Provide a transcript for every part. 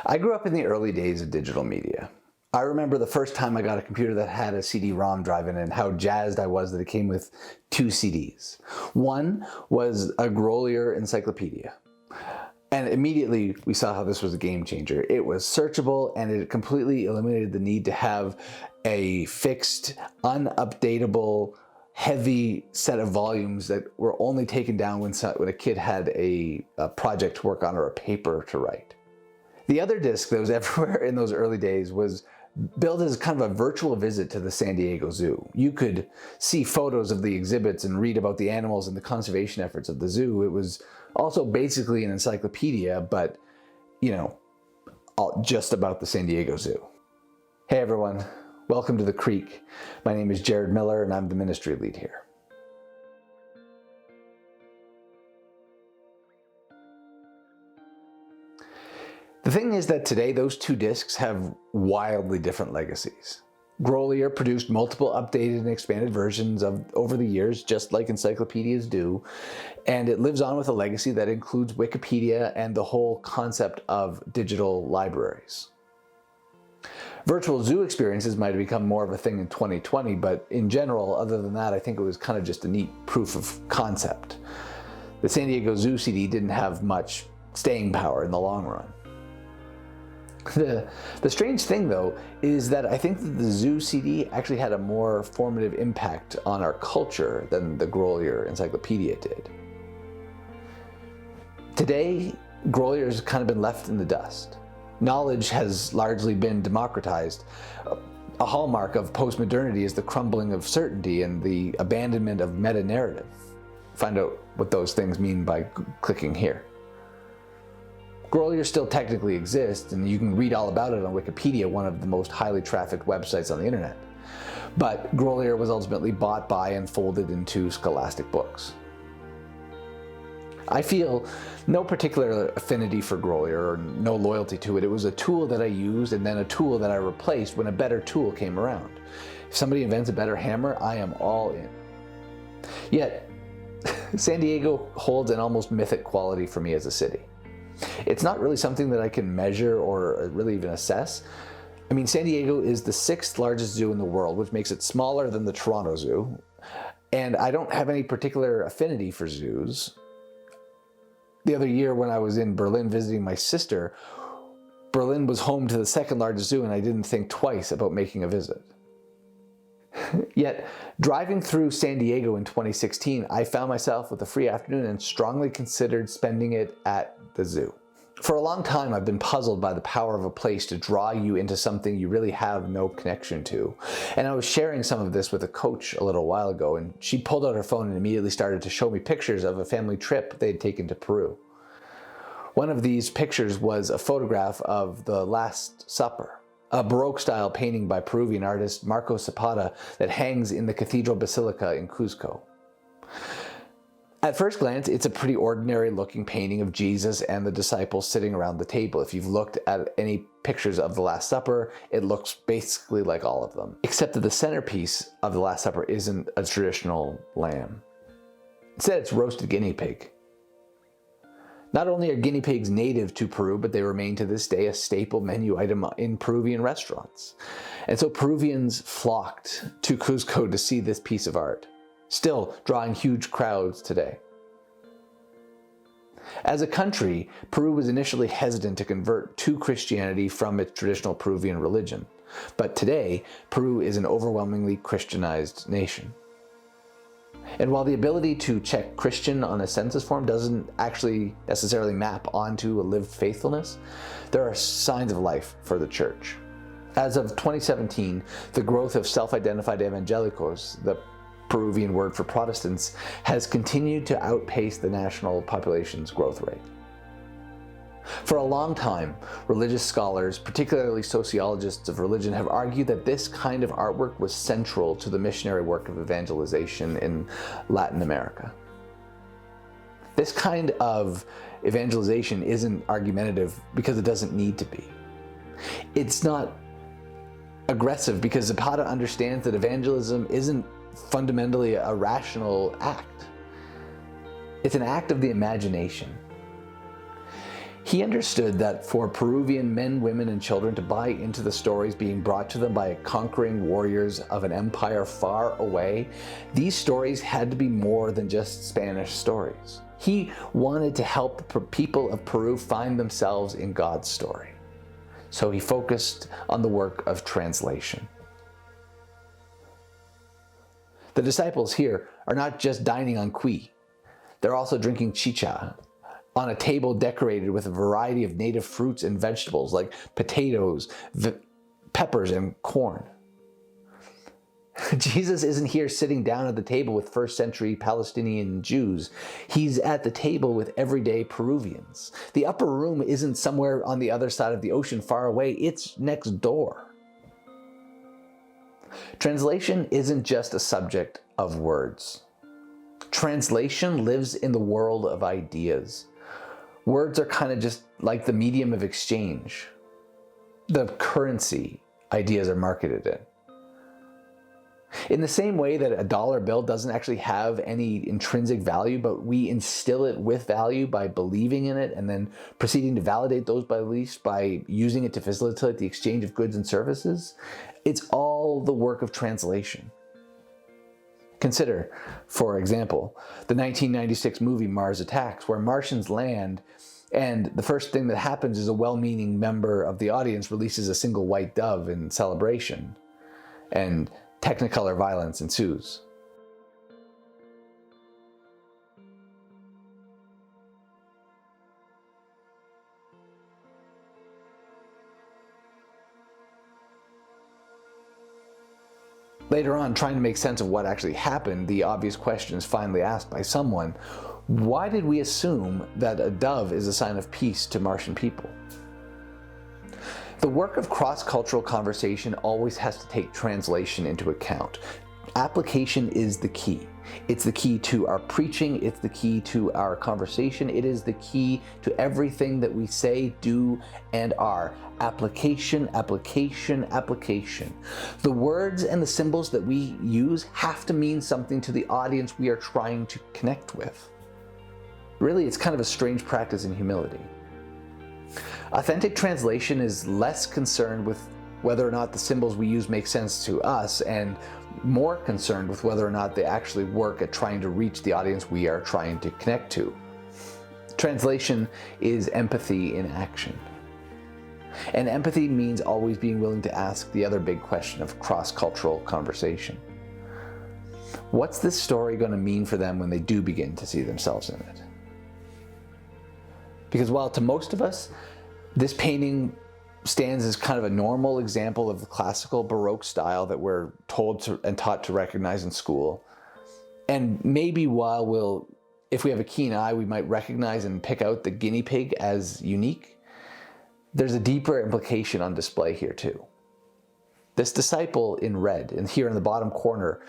I grew up in the early days of digital media. I remember the first time I got a computer that had a CD-ROM drive in it and how jazzed I was that it came with 2 CDs. One was a Grolier encyclopedia. And immediately we saw how this was a game changer. It was searchable and it completely eliminated the need to have a fixed, unupdatable, heavy set of volumes that were only taken down when a kid had a project to work on or a paper to write. The other disc that was everywhere in those early days was billed as kind of a virtual visit to the San Diego Zoo. You could see photos of the exhibits and read about the animals and the conservation efforts of the zoo. It was also basically an encyclopedia, but, just about the San Diego Zoo. Hey everyone, welcome to The Creek. My name is Jared Miller and I'm the ministry lead here. The thing is that today those 2 discs have wildly different legacies. Grolier produced multiple updated and expanded versions over the years, just like encyclopedias do, and it lives on with a legacy that includes Wikipedia and the whole concept of digital libraries. Virtual zoo experiences might have become more of a thing in 2020, but in general, other than that, I think it was kind of just a neat proof of concept. The San Diego Zoo CD didn't have much staying power in the long run. The strange thing, though, is that I think that the Zoo CD actually had a more formative impact on our culture than the Grolier encyclopedia did. Today, Grolier has kind of been left in the dust. Knowledge has largely been democratized. A hallmark of postmodernity is the crumbling of certainty and the abandonment of meta-narrative. Find out what those things mean by clicking here. Grolier still technically exists, and you can read all about it on Wikipedia, one of the most highly trafficked websites on the internet. But Grolier was ultimately bought by and folded into Scholastic Books. I feel no particular affinity for Grolier or no loyalty to it. It was a tool that I used and then a tool that I replaced when a better tool came around. If somebody invents a better hammer, I am all in. Yet, San Diego holds an almost mythic quality for me as a city. It's not really something that I can measure or really even assess. I mean, San Diego is the 6th largest zoo in the world, which makes it smaller than the Toronto Zoo. And I don't have any particular affinity for zoos. The other year when I was in Berlin visiting my sister, Berlin was home to the 2nd largest zoo and I didn't think twice about making a visit. Yet, driving through San Diego in 2016, I found myself with a free afternoon and strongly considered spending it at the zoo. For a long time, I've been puzzled by the power of a place to draw you into something you really have no connection to. And I was sharing some of this with a coach a little while ago, and she pulled out her phone and immediately started to show me pictures of a family trip they'd taken to Peru. One of these pictures was a photograph of the Last Supper, a Baroque-style painting by Peruvian artist Marco Zapata that hangs in the Cathedral Basilica in Cuzco. At first glance, it's a pretty ordinary-looking painting of Jesus and the disciples sitting around the table. If you've looked at any pictures of the Last Supper, it looks basically like all of them, except that the centerpiece of the Last Supper isn't a traditional lamb. Instead, it's roasted guinea pig. Not only are guinea pigs native to Peru, but they remain to this day a staple menu item in Peruvian restaurants. And so Peruvians flocked to Cuzco to see this piece of art, still drawing huge crowds today. As a country, Peru was initially hesitant to convert to Christianity from its traditional Peruvian religion. But today, Peru is an overwhelmingly Christianized nation. And while the ability to check Christian on a census form doesn't actually necessarily map onto a lived faithfulness, there are signs of life for the church. As of 2017, the growth of self-identified evangelicos, the Peruvian word for Protestants, has continued to outpace the national population's growth rate. For a long time, religious scholars, particularly sociologists of religion, have argued that this kind of artwork was central to the missionary work of evangelization in Latin America. This kind of evangelization isn't argumentative because it doesn't need to be. It's not aggressive because Zapata understands that evangelism isn't fundamentally a rational act. It's an act of the imagination. He understood that for Peruvian men, women, and children to buy into the stories being brought to them by conquering warriors of an empire far away, these stories had to be more than just Spanish stories. He wanted to help the people of Peru find themselves in God's story. So he focused on the work of translation. The disciples here are not just dining on cuy. They're also drinking chicha on a table decorated with a variety of native fruits and vegetables like potatoes, peppers, and corn. Jesus isn't here sitting down at the table with first century Palestinian Jews. He's at the table with everyday Peruvians. The upper room isn't somewhere on the other side of the ocean far away, it's next door. Translation isn't just a subject of words. Translation lives in the world of ideas. Words are kind of just like the medium of exchange, the currency ideas are marketed in. In the same way that a dollar bill doesn't actually have any intrinsic value, but we instill it with value by believing in it and then proceeding to validate those beliefs by using it to facilitate the exchange of goods and services, it's all the work of translation. Consider, for example, the 1996 movie Mars Attacks, where Martians land and the first thing that happens is a well-meaning member of the audience releases a single white dove in celebration, and Technicolor violence ensues. Later on, trying to make sense of what actually happened, the obvious question is finally asked by someone: why did we assume that a dove is a sign of peace to Martian people? The work of cross-cultural conversation always has to take translation into account. Application is the key. It's the key to our preaching, it's the key to our conversation, it is the key to everything that we say, do, and are. Application, application, application. The words and the symbols that we use have to mean something to the audience we are trying to connect with. Really, it's kind of a strange practice in humility. Authentic translation is less concerned with whether or not the symbols we use make sense to us, and more concerned with whether or not they actually work at trying to reach the audience we are trying to connect to. Translation is empathy in action. And empathy means always being willing to ask the other big question of cross-cultural conversation. What's this story going to mean for them when they do begin to see themselves in it? Because while to most of us, this painting stands as kind of a normal example of the classical Baroque style that we're told to and taught to recognize in school. And maybe while if we have a keen eye, we might recognize and pick out the guinea pig as unique, there's a deeper implication on display here too. This disciple in red, and here in the bottom corner,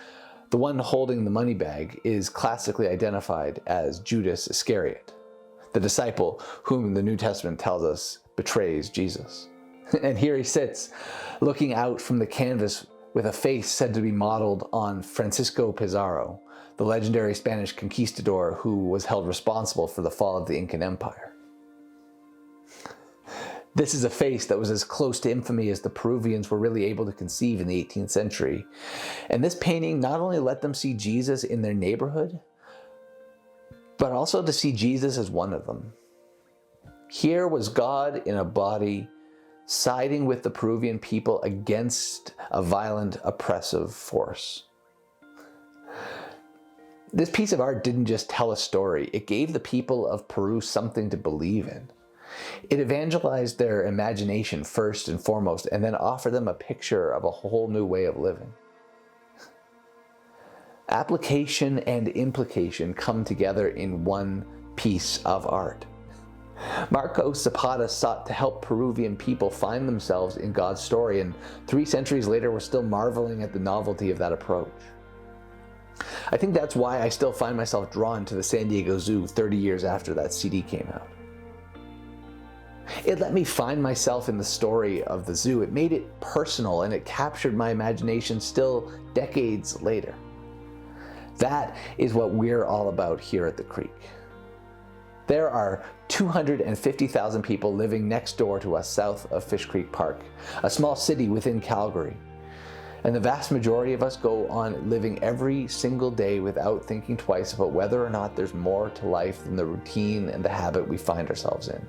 the one holding the money bag, is classically identified as Judas Iscariot, the disciple whom the New Testament tells us betrays Jesus. And here he sits, looking out from the canvas with a face said to be modeled on Francisco Pizarro, the legendary Spanish conquistador who was held responsible for the fall of the Incan Empire. This is a face that was as close to infamy as the Peruvians were really able to conceive in the 18th century. And this painting not only let them see Jesus in their neighborhood, but also to see Jesus as one of them. Here was God in a body, siding with the Peruvian people against a violent, oppressive force. This piece of art didn't just tell a story, it gave the people of Peru something to believe in. It evangelized their imagination first and foremost, and then offered them a picture of a whole new way of living. Application and implication come together in one piece of art. Marco Zapata sought to help Peruvian people find themselves in God's story, and 3 centuries later we're still marveling at the novelty of that approach. I think that's why I still find myself drawn to the San Diego Zoo 30 years after that CD came out. It let me find myself in the story of the zoo. It made it personal, and it captured my imagination still decades later. That is what we're all about here at the Creek. There are 250,000 people living next door to us south of Fish Creek Park, a small city within Calgary. And the vast majority of us go on living every single day without thinking twice about whether or not there's more to life than the routine and the habit we find ourselves in.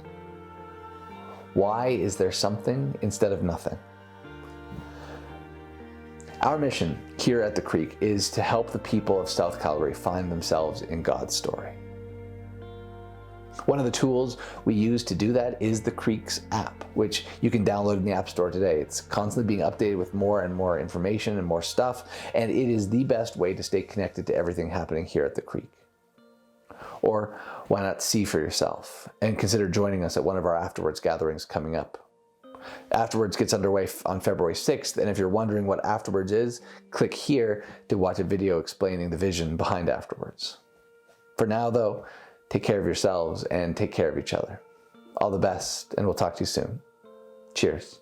Why is there something instead of nothing? Our mission here at the Creek is to help the people of South Calgary find themselves in God's story. One of the tools we use to do that is the Creeks app, which you can download in the App Store today. It's constantly being updated with more and more information and more stuff, and it is the best way to stay connected to everything happening here at the Creek. Or why not see for yourself and consider joining us at one of our Afterwards gatherings coming up. Afterwards gets underway on February 6th, and if you're wondering what Afterwards is, click here to watch a video explaining the vision behind Afterwards. For now, though, take care of yourselves and take care of each other. All the best, and we'll talk to you soon. Cheers.